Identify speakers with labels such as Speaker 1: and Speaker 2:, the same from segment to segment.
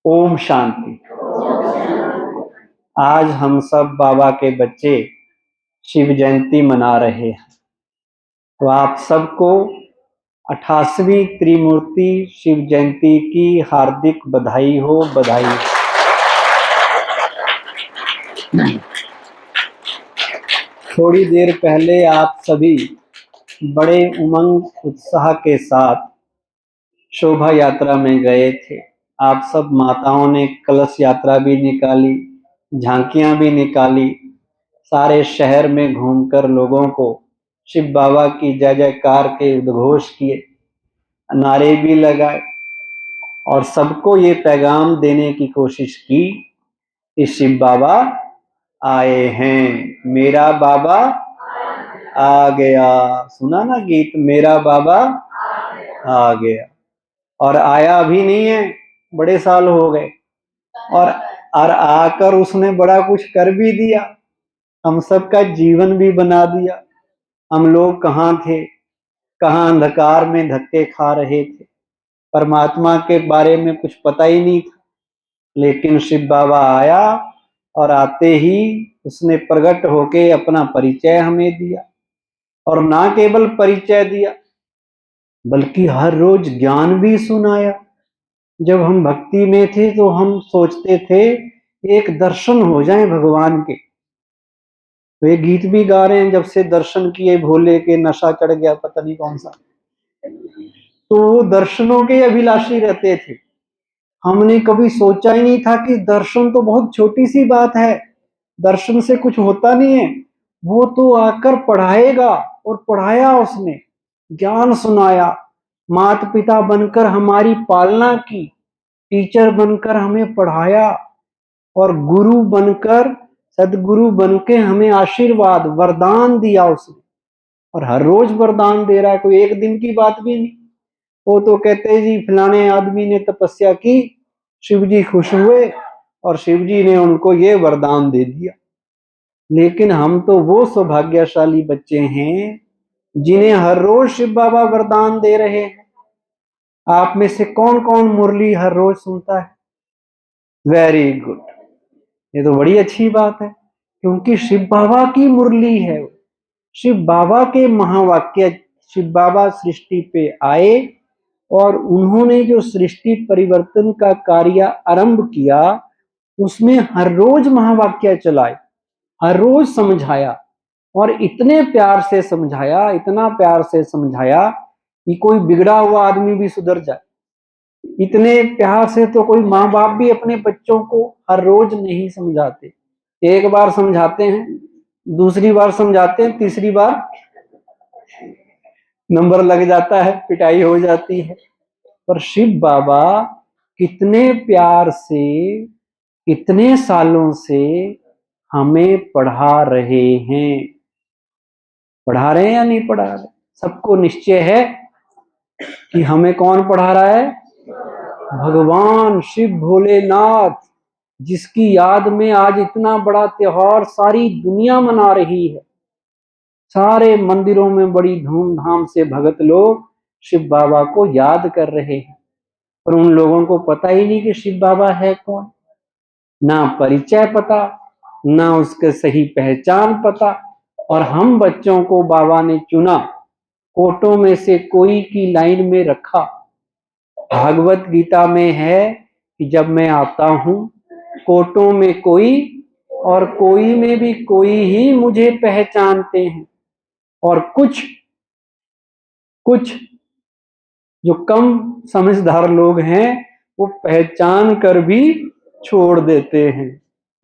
Speaker 1: ओम शांति। आज हम सब बाबा के बच्चे शिव जयंती मना रहे हैं, तो आप सबको 88वीं त्रिमूर्ति शिव जयंती की हार्दिक बधाई हो। बधाई। थोड़ी देर पहले आप सभी बड़े उमंग उत्साह के साथ शोभा यात्रा में गए थे। आप सब माताओं ने कलश यात्रा भी निकाली, झांकियां भी निकाली, सारे शहर में घूमकर लोगों को शिव बाबा की जय जयकार के उद्घोष किए, नारे भी लगाए और सबको ये पैगाम देने की कोशिश की कि शिव बाबा आए हैं, मेरा बाबा आ गया। सुना ना गीत, मेरा बाबा आ गया। और आया भी नहीं है, बड़े साल हो गए, और आकर उसने बड़ा कुछ कर भी दिया, हम सबका जीवन भी बना दिया। हम लोग कहाँ थे, कहाँ अंधकार में धक्के खा रहे थे, परमात्मा के बारे में कुछ पता ही नहीं था। लेकिन शिव बाबा आया और आते ही उसने प्रकट होके अपना परिचय हमें दिया, और ना केवल परिचय दिया बल्कि हर रोज ज्ञान भी सुनाया। जब हम भक्ति में थे तो हम सोचते थे एक दर्शन हो जाए भगवान के, वे गीत भी गा रहे हैं, जब से दर्शन किए भोले के नशा चढ़ गया, पता नहीं कौन सा। तो वो दर्शनों के अभिलाषी रहते थे। हमने कभी सोचा ही नहीं था कि दर्शन तो बहुत छोटी सी बात है, दर्शन से कुछ होता नहीं है। वो तो आकर पढ़ाएगा, और पढ़ाया उसने, ज्ञान सुनाया, माता पिता बनकर हमारी पालना की, टीचर बनकर हमें पढ़ाया, और गुरु बनकर, सदगुरु बनके हमें आशीर्वाद वरदान दिया उसने। और हर रोज वरदान दे रहा है, कोई एक दिन की बात भी नहीं। वो तो कहते जी फलाने आदमी ने तपस्या की, शिव जी खुश हुए और शिव जी ने उनको ये वरदान दे दिया। लेकिन हम तो वो सौभाग्यशाली बच्चे हैं जिन्हें हर रोज शिव बाबा वरदान दे रहे हैं। आप में से कौन कौन मुरली हर रोज सुनता है? वेरी गुड, ये तो बड़ी अच्छी बात है, क्योंकि शिव बाबा की मुरली है। शिव बाबा के महावाक्य, शिव बाबा सृष्टि पे आए और उन्होंने जो सृष्टि परिवर्तन का कार्य आरंभ किया, उसमें हर रोज महावाक्य चलाए, हर रोज समझाया, और इतने प्यार से समझाया, इतना प्यार से समझाया कि कोई बिगड़ा हुआ आदमी भी सुधर जाए। इतने प्यार से तो कोई माँ बाप भी अपने बच्चों को हर रोज नहीं समझाते। एक बार समझाते हैं, दूसरी बार समझाते हैं, तीसरी बार नंबर लग जाता है, पिटाई हो जाती है। पर शिव बाबा कितने प्यार से, इतने सालों से हमें पढ़ा रहे हैं। पढ़ा रहे हैं या नहीं पढ़ा रहे? सबको निश्चय है कि हमें कौन पढ़ा रहा है? भगवान शिव भोलेनाथ, जिसकी याद में आज इतना बड़ा त्योहार सारी दुनिया मना रही है। सारे मंदिरों में बड़ी धूमधाम से भगत लोग शिव बाबा को याद कर रहे हैं, पर उन लोगों को पता ही नहीं कि शिव बाबा है कौन। ना परिचय पता, ना उसके सही पहचान पता। और हम बच्चों को बाबा ने चुना, कोटों में से कोई की लाइन में रखा। भागवत गीता में है कि जब मैं आता हूं, कोटों में कोई और कोई में भी कोई ही मुझे पहचानते हैं, और कुछ जो कम समझदार लोग हैं वो पहचान कर भी छोड़ देते हैं,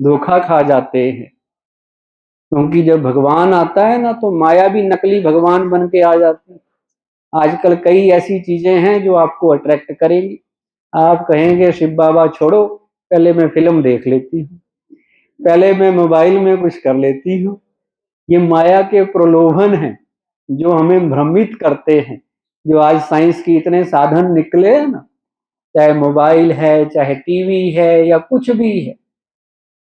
Speaker 1: धोखा खा जाते हैं। क्योंकि जब भगवान आता है ना, तो माया भी नकली भगवान बन के आ जाती है। आजकल कई ऐसी चीजें हैं जो आपको अट्रैक्ट करेंगी। आप कहेंगे शिव बाबा छोड़ो, पहले मैं फिल्म देख लेती हूँ, पहले मैं मोबाइल में कुछ कर लेती हूँ। ये माया के प्रलोभन हैं जो हमें भ्रमित करते हैं। जो आज साइंस की इतने साधन निकले हैं ना, चाहे मोबाइल है, चाहे टीवी है, या कुछ भी है,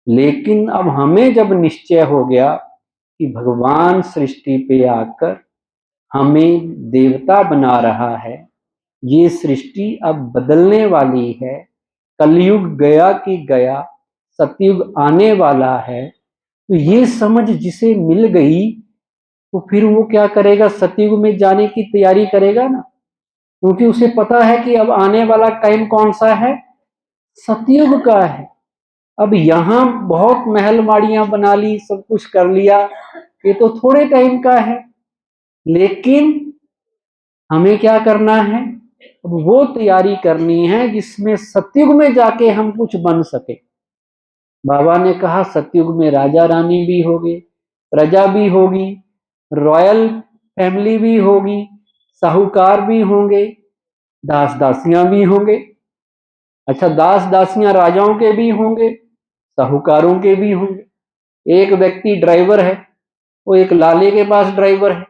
Speaker 1: लेकिन अब हमें जब निश्चय हो गया कि भगवान सृष्टि पे आकर हमें देवता बना रहा है, ये सृष्टि अब बदलने वाली है, कलयुग गया कि गया, सतयुग आने वाला है, तो ये समझ जिसे मिल गई तो फिर वो क्या करेगा, सतयुग में जाने की तैयारी करेगा ना, क्योंकि उसे पता है कि अब आने वाला टाइम कौन सा है, सतयुग का है। अब यहां बहुत महल माड़ियां बना ली, सब कुछ कर लिया, ये तो थोड़े टाइम का है, लेकिन हमें क्या करना है, अब वो तैयारी करनी है जिसमें सतयुग में जाके हम कुछ बन सके। बाबा ने कहा सतयुग में राजा रानी भी होंगे, प्रजा भी होगी, रॉयल फैमिली भी होगी, साहूकार भी होंगे, दास दासियां भी होंगे। अच्छा, दास दासियां राजाओं के भी होंगे, साहूकारों के भी होंगे। एक व्यक्ति ड्राइवर है, वो एक लाले के पास ड्राइवर है,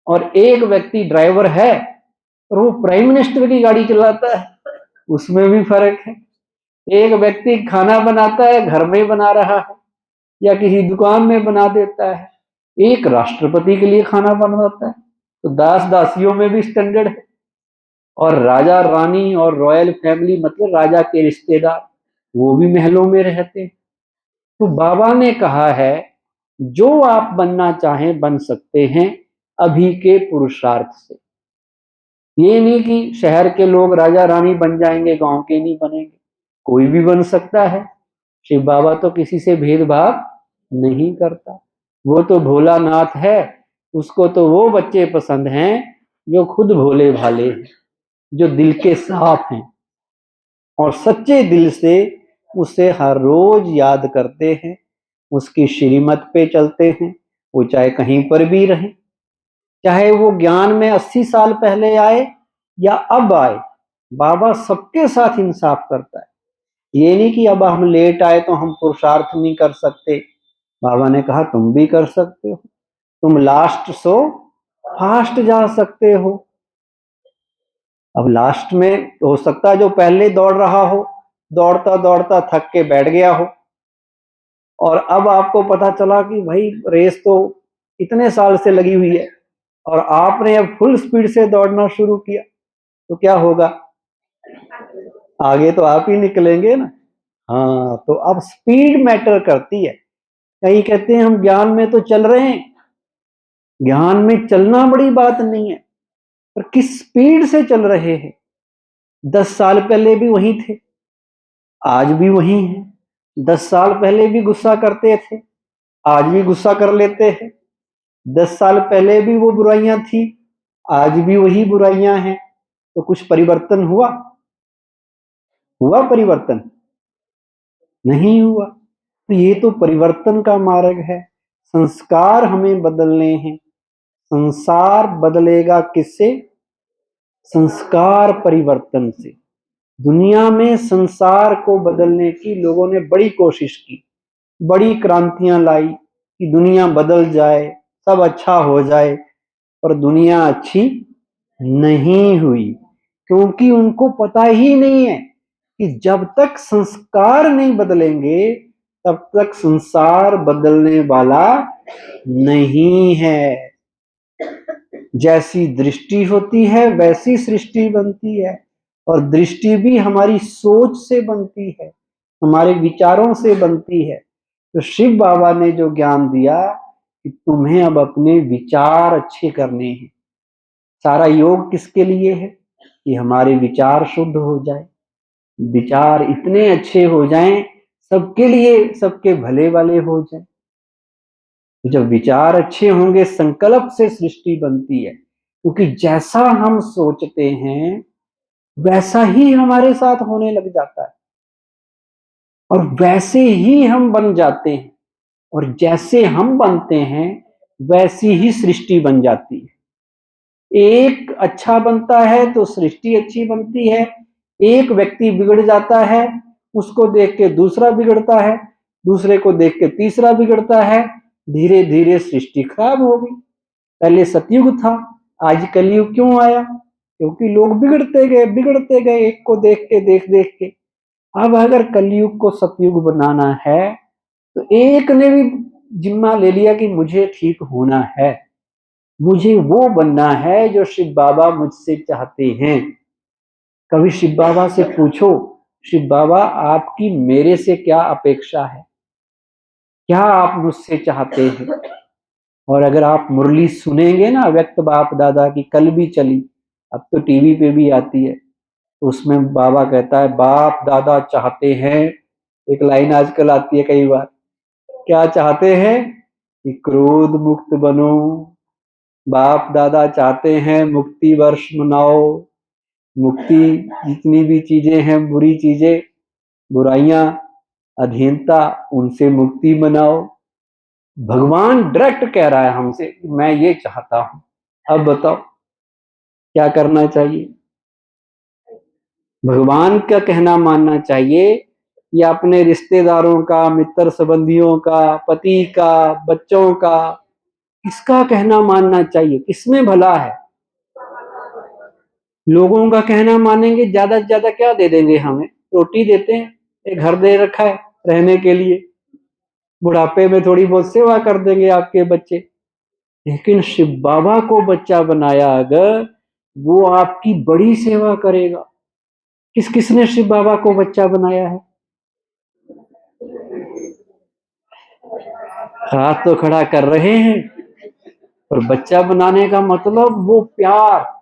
Speaker 1: और एक व्यक्ति ड्राइवर है और वो प्राइम मिनिस्टर की गाड़ी चलाता है, उसमें भी फर्क है। एक व्यक्ति खाना बनाता है, घर में बना रहा है या किसी दुकान में बना देता है, एक राष्ट्रपति के लिए खाना बनाता है। तो दास दासियों में भी स्टैंडर्ड है, और राजा रानी और रॉयल फैमिली मतलब राजा के रिश्तेदार, वो भी महलों में रहते हैं। तो बाबा ने कहा है जो आप बनना चाहें बन सकते हैं अभी के पुरुषार्थ से। ये नहीं कि शहर के लोग राजा रानी बन जाएंगे, गांव के नहीं बनेंगे, कोई भी बन सकता है। शिव बाबा तो किसी से भेदभाव नहीं करता, वो तो भोलानाथ है, उसको तो वो बच्चे पसंद हैं जो खुद भोले भाले हैं, जो दिल के साफ हैं और सच्चे दिल से उसे हर रोज याद करते हैं, उसकी श्रीमत पे चलते हैं, वो चाहे कहीं पर भी रहे, चाहे वो ज्ञान में 80 साल पहले आए या अब आए, बाबा सबके साथ इंसाफ करता है। ये नहीं कि अब हम लेट आए तो हम पुरुषार्थ नहीं कर सकते, बाबा ने कहा तुम भी कर सकते हो, तुम लास्ट सो फास्ट जा सकते हो। अब लास्ट में हो सकता है जो पहले दौड़ रहा हो, दौड़ता दौड़ता थक के बैठ गया हो, और अब आपको पता चला कि भाई रेस तो इतने साल से लगी हुई है और आपने अब फुल स्पीड से दौड़ना शुरू किया, तो क्या होगा, आगे तो आप ही निकलेंगे ना। हाँ, तो अब स्पीड मैटर करती है। कई कहते हैं हम ज्ञान में तो चल रहे हैं, ज्ञान में चलना बड़ी बात नहीं है, पर किस स्पीड से चल रहे हैं। 10 साल पहले भी वही थे, आज भी वही हैं। 10 साल पहले भी गुस्सा करते थे, आज भी गुस्सा कर लेते हैं। 10 साल पहले भी वो बुराइयां थी, आज भी वही बुराइयां हैं। तो कुछ परिवर्तन हुआ, हुआ परिवर्तन? नहीं हुआ। तो ये तो परिवर्तन का मार्ग है, संस्कार हमें बदलने हैं। संसार बदलेगा किससे? संस्कार परिवर्तन से। दुनिया में संसार को बदलने की लोगों ने बड़ी कोशिश की, बड़ी क्रांतियां लाई कि दुनिया बदल जाए, सब अच्छा हो जाए, पर दुनिया अच्छी नहीं हुई, क्योंकि उनको पता ही नहीं है कि जब तक संस्कार नहीं बदलेंगे तब तक संसार बदलने वाला नहीं है। जैसी दृष्टि होती है वैसी सृष्टि बनती है, और दृष्टि भी हमारी सोच से बनती है, हमारे विचारों से बनती है। तो शिव बाबा ने जो ज्ञान दिया कि तुम्हें अब अपने विचार अच्छे करने हैं। सारा योग किसके लिए है? कि हमारे विचार शुद्ध हो जाए, विचार इतने अच्छे हो जाएं सबके लिए, सबके भले वाले हो जाएं। तो जब विचार अच्छे होंगे, संकल्प से सृष्टि बनती है, क्योंकि जैसा हम सोचते हैं वैसा ही हमारे साथ होने लग जाता है, और वैसे ही हम बन जाते हैं, और जैसे हम बनते हैं वैसी ही सृष्टि बन जाती है। एक अच्छा बनता है तो सृष्टि अच्छी बनती है, एक व्यक्ति बिगड़ जाता है, उसको देख के दूसरा बिगड़ता है, दूसरे को देख के तीसरा बिगड़ता है, धीरे धीरे सृष्टि खराब हो गई। पहले सतयुग था, आज कलयुग क्यों आया? क्योंकि लोग बिगड़ते गए एक को देख के, देख देख के। अब अगर कलयुग को सतयुग बनाना है तो एक ने भी जिम्मा ले लिया कि मुझे ठीक होना है, मुझे वो बनना है जो शिव बाबा मुझसे चाहते हैं। कभी शिव बाबा से पूछो, शिव बाबा आपकी मेरे से क्या अपेक्षा है, क्या आप मुझसे चाहते हैं। और अगर आप मुरली सुनेंगे ना व्यक्त बाप दादा की, कल भी चली, अब तो टीवी पे भी आती है, तो उसमें बाबा कहता है बाप दादा चाहते हैं, एक लाइन आजकल आती है कई बार, क्या चाहते हैं कि क्रोध मुक्त बनो, बाप दादा चाहते हैं मुक्ति वर्ष मनाओ, मुक्ति, जितनी भी चीजें हैं बुरी चीजें, बुराइयां, अधीनता, उनसे मुक्ति मनाओ। भगवान डायरेक्ट कह रहा है हमसे, मैं ये चाहता हूं। अब बताओ क्या करना चाहिए, भगवान का कहना मानना चाहिए या अपने रिश्तेदारों का, मित्र संबंधियों का, पति का, बच्चों का, किसका कहना मानना चाहिए, किसमें भला है। लोगों का कहना मानेंगे, ज्यादा से ज्यादा क्या दे देंगे, हमें रोटी देते हैं, एक घर दे रखा है रहने के लिए, बुढ़ापे में थोड़ी बहुत सेवा कर देंगे आपके बच्चे। लेकिन शिव बाबा को बच्चा बनाया अगर, वो आपकी बड़ी सेवा करेगा। किस किसने शिव बाबा को बच्चा बनाया है, हाथ तो खड़ा कर रहे हैं, और बच्चा बनाने का मतलब वो प्यार।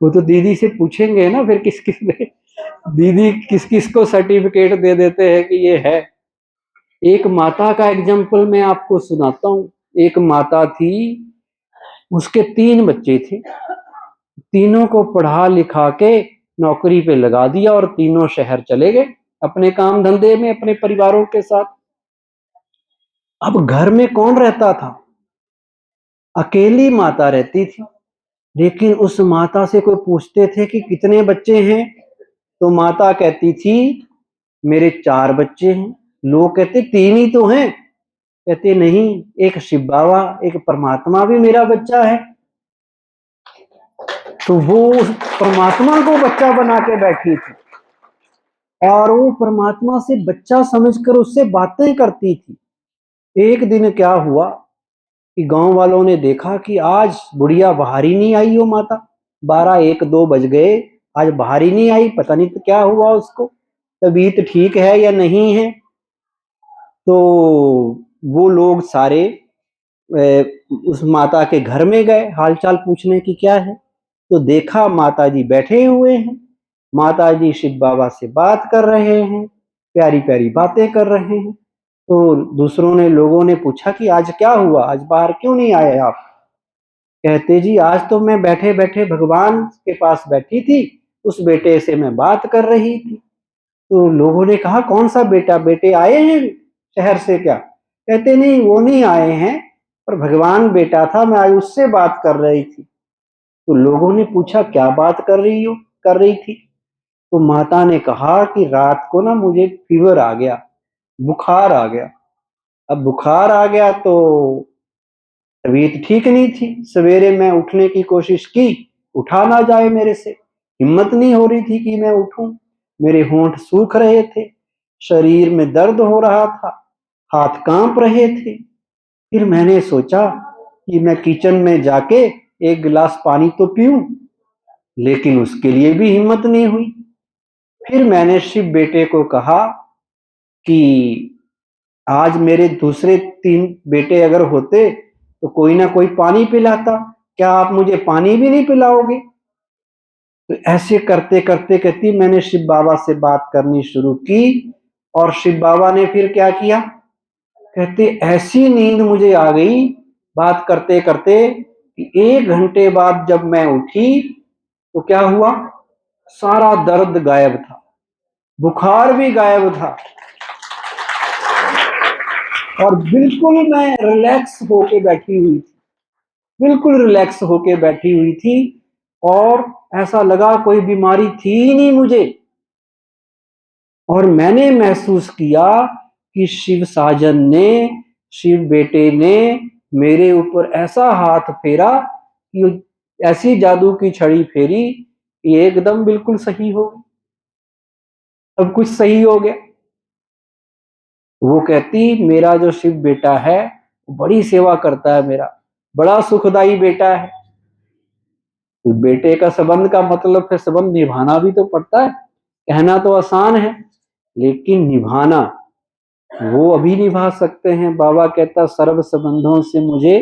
Speaker 1: वो तो दीदी से पूछेंगे ना फिर किस किस ने, दीदी किस किस को सर्टिफिकेट दे देते हैं कि ये है। एक माता का एग्जाम्पल मैं आपको सुनाता हूँ। एक माता थी, उसके 3 बच्चे थे, तीनों को पढ़ा लिखा के नौकरी पे लगा दिया और तीनों शहर चले गए अपने काम धंधे में, अपने परिवारों के साथ। अब घर में कौन रहता था, अकेली माता रहती थी। लेकिन उस माता से कोई पूछते थे कि कितने बच्चे हैं, तो माता कहती थी मेरे 4 बच्चे हैं। लोग कहते 3 ही तो हैं, कहते नहीं, एक शिव बाबा, एक परमात्मा भी मेरा बच्चा है। तो वो परमात्मा को बच्चा बना के बैठी थी, और वो परमात्मा से बच्चा समझकर उससे बातें करती थी। एक दिन क्या हुआ कि गांव वालों ने देखा कि आज बुढ़िया बाहर ही नहीं आई, हो माता, 12-1-2 बज गए, आज बाहर ही नहीं आई, पता नहीं तो क्या हुआ उसको, तबीयत ठीक है या नहीं है। तो वो लोग सारे उस माता के घर में गए हालचाल पूछने की क्या है। तो देखा माता जी बैठे हुए हैं, माता जी शिव बाबा से बात कर रहे हैं, प्यारी प्यारी बातें कर रहे हैं। तो दूसरों ने, लोगों ने पूछा कि आज क्या हुआ, आज बाहर क्यों नहीं आए आप। कहते जी आज तो मैं बैठे बैठे भगवान के पास बैठी थी, उस बेटे से मैं बात कर रही थी। तो लोगों ने कहा कौन सा बेटा, बेटे आए हैं शहर से क्या। कहते नहीं, वो नहीं आए हैं, पर भगवान बेटा था, मैं आज उससे बात कर रही थी। तो लोगों ने पूछा क्या बात कर रही हो, कर रही थी। तो माता ने कहा कि रात को ना मुझे फीवर आ गया, बुखार आ गया। अब बुखार आ गया तो तबीयत ठीक नहीं थी, सवेरे मैं उठने की कोशिश की, उठा ना जाए मेरे से, हिम्मत नहीं हो रही थी कि मैं उठूं, मेरे होंठ सूख रहे थे, शरीर में दर्द हो रहा था, हाथ कांप रहे थे। फिर मैंने सोचा कि मैं किचन में जाके एक गिलास पानी तो पीऊं, लेकिन उसके लिए भी हिम्मत नहीं हुई। फिर मैंने शिव बेटे को कहा कि आज मेरे दूसरे 3 बेटे अगर होते तो कोई ना कोई पानी पिलाता, क्या आप मुझे पानी भी नहीं पिलाओगे। तो ऐसे करते करते कहती मैंने शिव बाबा से बात करनी शुरू की, और शिव बाबा ने फिर क्या किया, कहते ऐसी नींद मुझे आ गई बात करते करते कि 1 घंटे बाद जब मैं उठी तो क्या हुआ, सारा दर्द गायब था, बुखार भी गायब था, और बिल्कुल मैं रिलैक्स होके बैठी हुई थी, बिल्कुल रिलैक्स होके बैठी हुई थी, और ऐसा लगा कोई बीमारी थी ही नहीं मुझे। और मैंने महसूस किया कि शिव साजन ने, शिव बेटे ने मेरे ऊपर ऐसा हाथ फेरा कि ऐसी जादू की छड़ी फेरी कि एकदम बिल्कुल सही हो गई, सब कुछ सही हो गया। वो कहती मेरा जो शिव बेटा है बड़ी सेवा करता है, मेरा बड़ा सुखदाई बेटा है। तो बेटे का संबंध का मतलब फिर संबंध निभाना भी तो पड़ता है। कहना तो आसान है लेकिन निभाना वो अभी निभा सकते हैं। बाबा कहता सर्व संबंधों से मुझे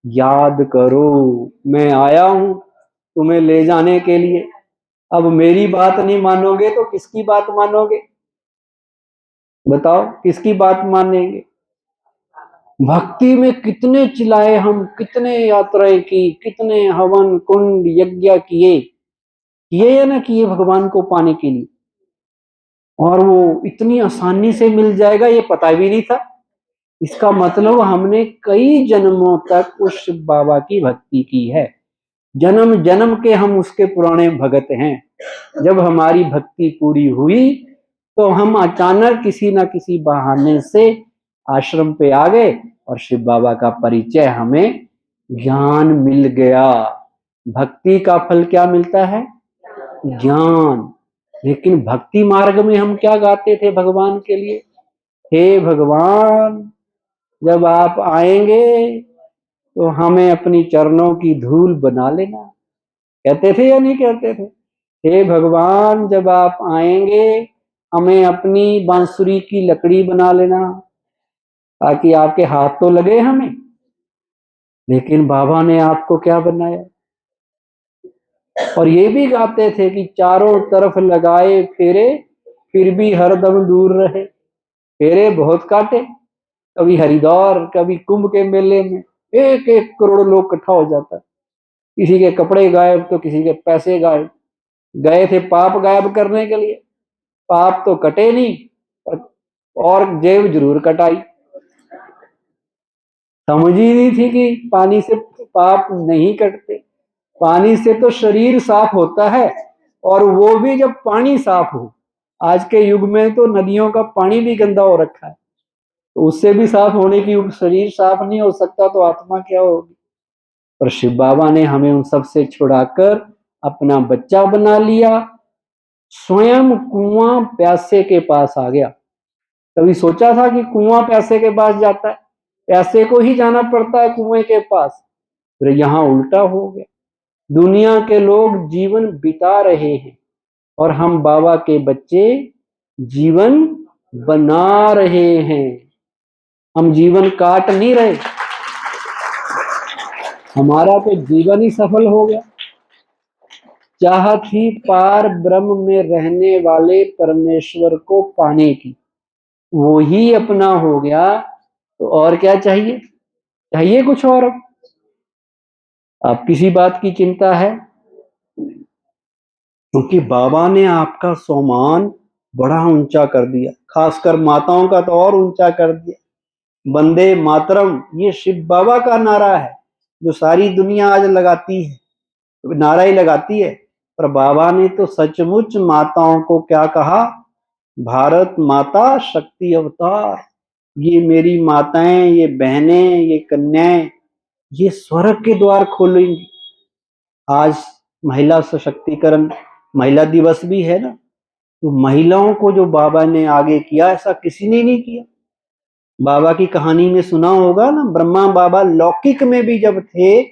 Speaker 1: याद करो, मैं आया हूं तुम्हें ले जाने के लिए। अब मेरी बात नहीं मानोगे तो किसकी बात मानोगे? बताओ किसकी बात मानेंगे? भक्ति में कितने चिल्लाए हम, कितने यात्राएं की, कितने हवन कुंड यज्ञ किए या ना किए भगवान को पाने के लिए, और वो इतनी आसानी से मिल जाएगा ये पता भी नहीं था। इसका मतलब हमने कई जन्मों तक उस शिव बाबा की भक्ति की है, जन्म जन्म के हम उसके पुराने भगत हैं। जब हमारी भक्ति पूरी हुई तो हम अचानक किसी ना किसी बहाने से आश्रम पे आ गए और शिव बाबा का परिचय हमें ज्ञान मिल गया। भक्ति का फल क्या मिलता है? ज्ञान। लेकिन भक्ति मार्ग में हम क्या गाते थे भगवान के लिए? हे भगवान जब आप आएंगे तो हमें अपनी चरणों की धूल बना लेना। कहते थे या नहीं कहते थे? हे भगवान जब आप आएंगे हमें अपनी बांसुरी की लकड़ी बना लेना, ताकि आपके हाथ तो लगे हमें। लेकिन बाबा ने आपको क्या बनाया? और ये भी गाते थे कि चारों तरफ लगाए फेरे फिर भी हरदम दूर रहे। फेरे बहुत काटे, कभी हरिद्वार कभी कुंभ के मेले में 1-1 करोड़ लोग इकट्ठा हो जाता है। किसी के कपड़े गायब तो किसी के पैसे गायब। गए थे पाप गायब करने के लिए, पाप तो कटे नहीं और जेब जरूर कटाई। समझ ही नहीं थी कि पानी से पाप नहीं कटते, पानी से तो शरीर साफ होता है, और वो भी जब पानी साफ हो। आज के युग में तो नदियों का पानी भी गंदा हो रखा है, तो उससे भी साफ होने की, शरीर साफ नहीं हो सकता तो आत्मा क्या होगी? पर शिव बाबा ने हमें उन सब से छुड़ाकर अपना बच्चा बना लिया। स्वयं कुआं प्यासे के पास आ गया। कभी सोचा था कि कुआं प्यासे के पास जाता है? प्यासे को ही जाना पड़ता है कुएं के पास। फिर यहाँ उल्टा हो गया। दुनिया के लोग जीवन बिता रहे हैं और हम बाबा के बच्चे जीवन बना रहे हैं। हम जीवन काट नहीं रहे, हमारा तो जीवन ही सफल हो गया। चाहत ही पार ब्रह्म में रहने वाले परमेश्वर को पाने की, वो ही अपना हो गया। तो और क्या चाहिए? चाहिए कुछ और? अब किसी बात की चिंता है? क्योंकि बाबा ने आपका सम्मान बड़ा ऊंचा कर दिया, खासकर माताओं का तो और ऊंचा कर दिया। वंदे मातरम ये शिव बाबा का नारा है, जो सारी दुनिया आज लगाती है, नारा ही लगाती है। पर बाबा ने तो सचमुच माताओं को क्या कहा? भारत माता शक्ति अवतार। ये मेरी माताएं, ये बहनें, ये कन्याएं, ये स्वर्ग के द्वार खोलेंगी। आज महिला सशक्तिकरण, महिला दिवस भी है ना, तो महिलाओं को जो बाबा ने आगे किया ऐसा किसी ने नहीं किया। बाबा की कहानी में सुना होगा ना, ब्रह्मा बाबा लौकिक में भी जब थे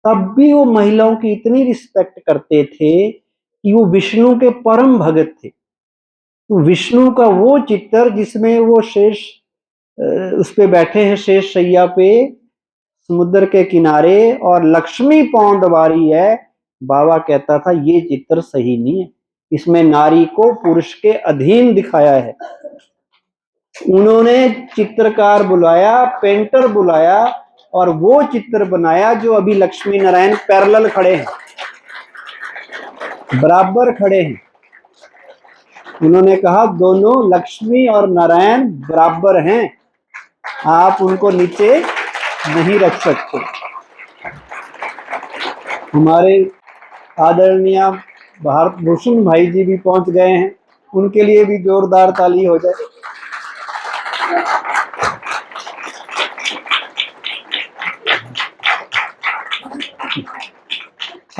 Speaker 1: तब भी वो महिलाओं की इतनी रिस्पेक्ट करते थे कि वो विष्णु के परम भगत थे। तो विष्णु का वो चित्र जिसमें वो शेष उस पे बैठे हैं, शेष शैया पे समुद्र के किनारे, और लक्ष्मी पौंदवारी है, बाबा कहता था ये चित्र सही नहीं है, इसमें नारी को पुरुष के अधीन दिखाया है। उन्होंने चित्रकार बुलाया, पेंटर बुलाया, और वो चित्र बनाया जो अभी लक्ष्मी नारायण पैरेलल खड़े हैं, बराबर खड़े हैं। उन्होंने कहा दोनों लक्ष्मी और नारायण बराबर हैं, आप उनको नीचे नहीं रख सकते। हमारे आदरणीय भारत भूषण भाई जी भी पहुंच गए हैं, उनके लिए भी जोरदार ताली हो जाए।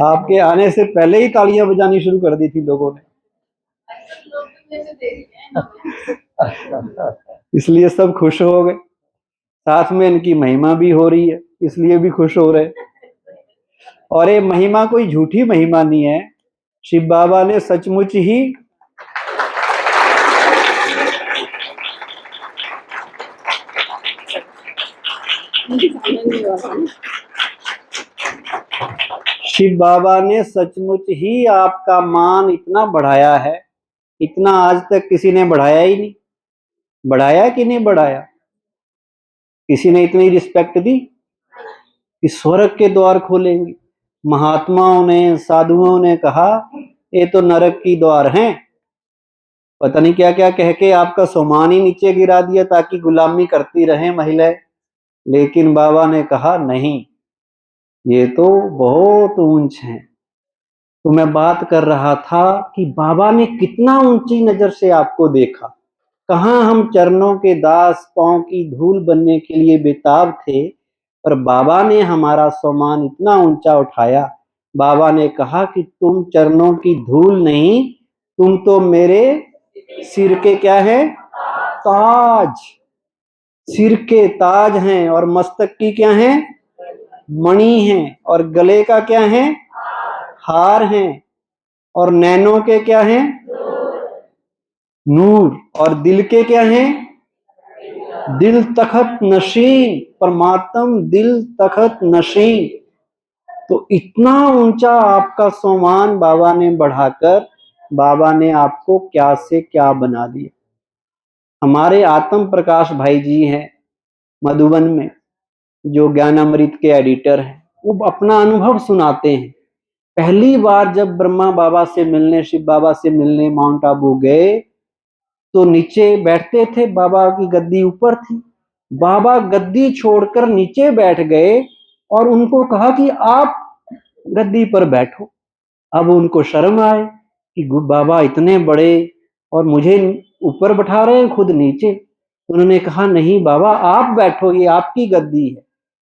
Speaker 1: आपके आने से पहले ही तालियां बजानी शुरू कर दी थी लोगों ने, इसलिए सब खुश हो गए। साथ में इनकी महिमा भी हो रही है, इसलिए भी खुश हो रहे। और ये महिमा कोई झूठी महिमा नहीं है, शिव बाबा ने सचमुच ही शिव बाबा ने सचमुच ही आपका मान इतना बढ़ाया है, इतना आज तक किसी ने बढ़ाया ही नहीं। बढ़ाया कि नहीं बढ़ाया? किसी ने इतनी रिस्पेक्ट दी कि स्वर्ग के द्वार खोलेंगे। महात्माओं ने, साधुओं ने कहा ये तो नरक की द्वार हैं, पता नहीं क्या क्या कह के आपका सम्मान ही नीचे गिरा दिया ताकि गुलामी करती रहे महिलाएं। लेकिन बाबा ने कहा नहीं, ये तो बहुत ऊंच है। तो मैं बात कर रहा था कि बाबा ने कितना ऊंची नजर से आपको देखा। कहाँ हम चरणों के दास, पांव की धूल बनने के लिए बेताब थे, पर बाबा ने हमारा सम्मान इतना ऊंचा उठाया। बाबा ने कहा कि तुम चरणों की धूल नहीं, तुम तो मेरे सिर के क्या है? ताज। सिर के ताज हैं और मस्तक की क्या है? मणि हैं। और गले का क्या है? हार हैं। और नैनों के क्या हैं? नूर। और दिल के क्या हैं? दिल तखत नशीन। परमात्म दिल तखत नशीन। तो इतना ऊंचा आपका सम्मान बाबा ने बढ़ाकर बाबा ने आपको क्या से क्या बना दिया। हमारे आत्म प्रकाश भाई जी हैं मधुबन में, जो ज्ञानामृत के एडिटर हैं, वो अपना अनुभव सुनाते हैं। पहली बार जब ब्रह्मा बाबा से मिलने, शिव बाबा से मिलने माउंट आबू गए तो नीचे बैठते थे, बाबा की गद्दी ऊपर थी। बाबा गद्दी छोड़कर नीचे बैठ गए और उनको कहा कि आप गद्दी पर बैठो। अब उनको शर्म आए कि बाबा इतने बड़े और मुझे ऊपर बैठा रहे हैं, खुद नीचे। उन्होंने कहा नहीं बाबा आप बैठो, ये आपकी गद्दी है।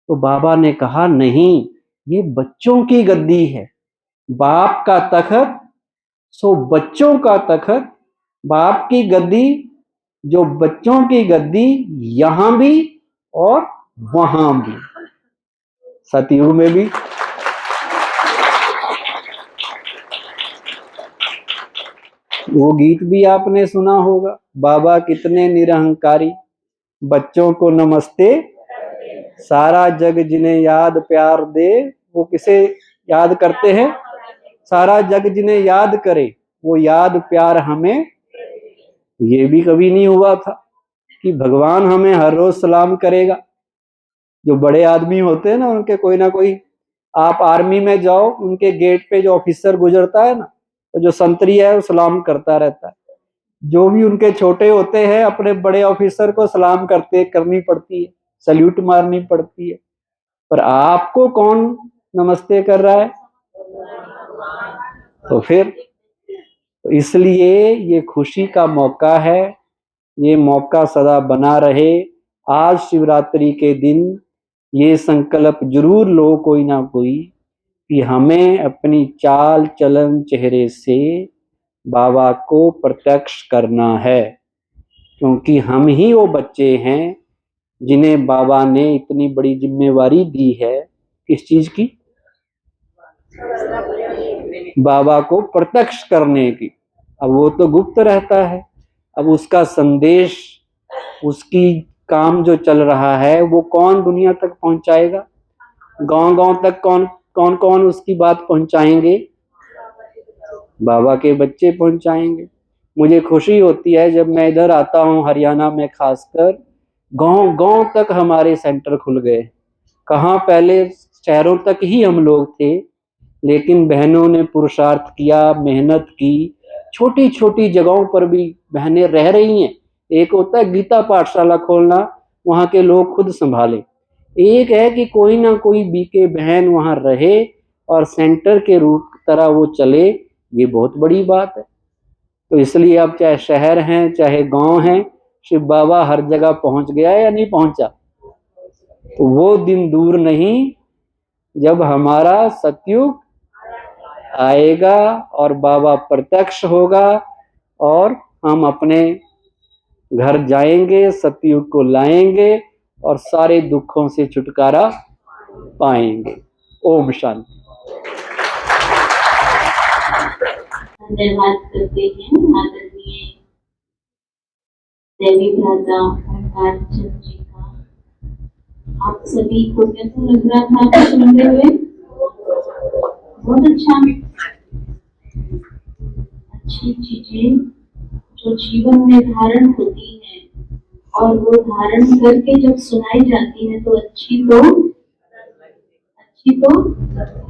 Speaker 1: तो बाबा ने कहा नहीं, ये बच्चों की गद्दी है। बाप का तखत सो बच्चों का तखत, बाप की गद्दी जो बच्चों की गद्दी, यहां भी और वहां भी, सतयुग में भी। वो गीत भी आपने सुना होगा, बाबा कितने निरहंकारी, बच्चों को नमस्ते, सारा जग जिन्हें याद प्यार दे। वो किसे याद करते हैं? सारा जग जिन्हें याद करे, वो याद प्यार हमें। ये भी कभी नहीं हुआ था कि भगवान हमें हर रोज सलाम करेगा। जो बड़े आदमी होते हैं ना, उनके कोई ना कोई, आप आर्मी में जाओ, उनके गेट पे जो ऑफिसर गुजरता है ना, तो जो संतरी है वो सलाम करता रहता है। जो भी उनके छोटे होते हैं अपने बड़े ऑफिसर को सलाम करनी पड़ती है, सल्यूट मारनी पड़ती है। पर आपको कौन नमस्ते कर रहा है? तो फिर तो इसलिए ये खुशी का मौका है, ये मौका सदा बना रहे। आज शिवरात्रि के दिन ये संकल्प जरूर लो कोई ना कोई कि हमें अपनी चाल चलन चेहरे से बाबा को प्रत्यक्ष करना है, क्योंकि हम ही वो बच्चे हैं जिन्हें बाबा ने इतनी बड़ी जिम्मेवारी दी है। किस चीज की? बाबा को प्रत्यक्ष करने की। अब वो तो गुप्त रहता है, अब उसका संदेश, उसकी काम जो चल रहा है वो कौन दुनिया तक पहुंचाएगा? गांव गांव तक कौन कौन कौन उसकी बात पहुंचाएंगे? बाबा के बच्चे पहुंचाएंगे। मुझे खुशी होती है जब मैं इधर आता हूँ हरियाणा में, खासकर गांव गांव तक हमारे सेंटर खुल गए। कहाँ पहले शहरों तक ही हम लोग थे, लेकिन बहनों ने पुरुषार्थ किया, मेहनत की, छोटी छोटी जगहों पर भी बहनें रह रही हैं। एक होता है गीता पाठशाला खोलना, वहां के लोग खुद संभाले। एक है कि कोई ना कोई बीके बहन वहां रहे और सेंटर के रूप तरह वो चले, ये बहुत बड़ी बात है। तो इसलिए अब चाहे शहर हैं चाहे गांव हैं, शिव बाबा हर जगह पहुंच गया है या नहीं पहुंचा? तो वो दिन दूर नहीं जब हमारा सतयुग आएगा और बाबा प्रत्यक्ष होगा और हम अपने घर जाएंगे, सतयुग को लाएंगे और सारे दुखों से छुटकारा पाएंगे। ओम शांति।
Speaker 2: धन्यवाद करते हैं आदरणीय देवी भ्राता ओंकार चंद जी का। आप सभी को कैसा लग रहा था आपको सुनते हुए? बहुत अच्छा। अच्छी चीजें जो जीवन में धारण होती है और वो धारण करके जब सुनाई जाती है तो अच्छी तो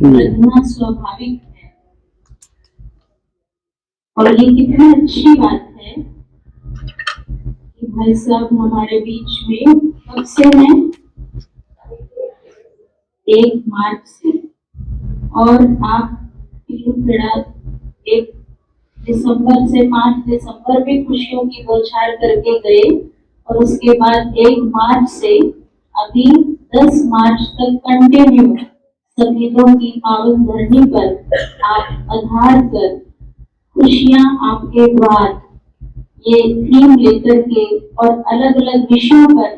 Speaker 2: लगना स्वाभाविक है। और ये कितनी अच्छी बात है कि भाई साहब हमारे बीच में कब से हैं? 1 मार्च से, और आप 1 दिसंबर से 5 दिसंबर में खुशियों की बौछार करके गए, और उसके बाद 1 मार्च से अभी 10 मार्च तक कंटिन्यू शहीदों की पावन धरनी पर आप आधार कर खुशियां आपके द्वार ये थीम लेकर के और अलग अलग विषयों पर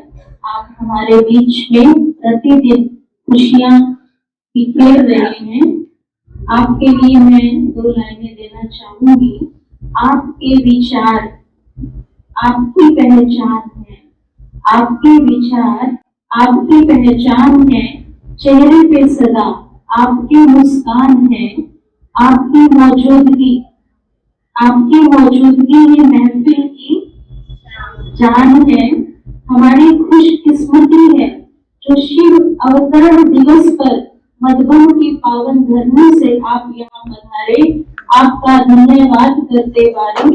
Speaker 2: आप हमारे बीच में प्रतिदिन खुशियां बिखेर रहे हैं। आपके लिए मैं 2 लाइनें देना चाहूंगी। आपके विचार आपकी पहचान है, आपके विचार आपकी पहचान है, चेहरे पे सदा आपकी मुस्कान है, आपकी मौजूदगी ये महफिल की जान है। हमारी खुशकिस्मती है जो शिव अवतरण दिवस पर मधुबन की पावन धरनी से आप यहाँ पधारे। आपका धन्यवाद करते बारी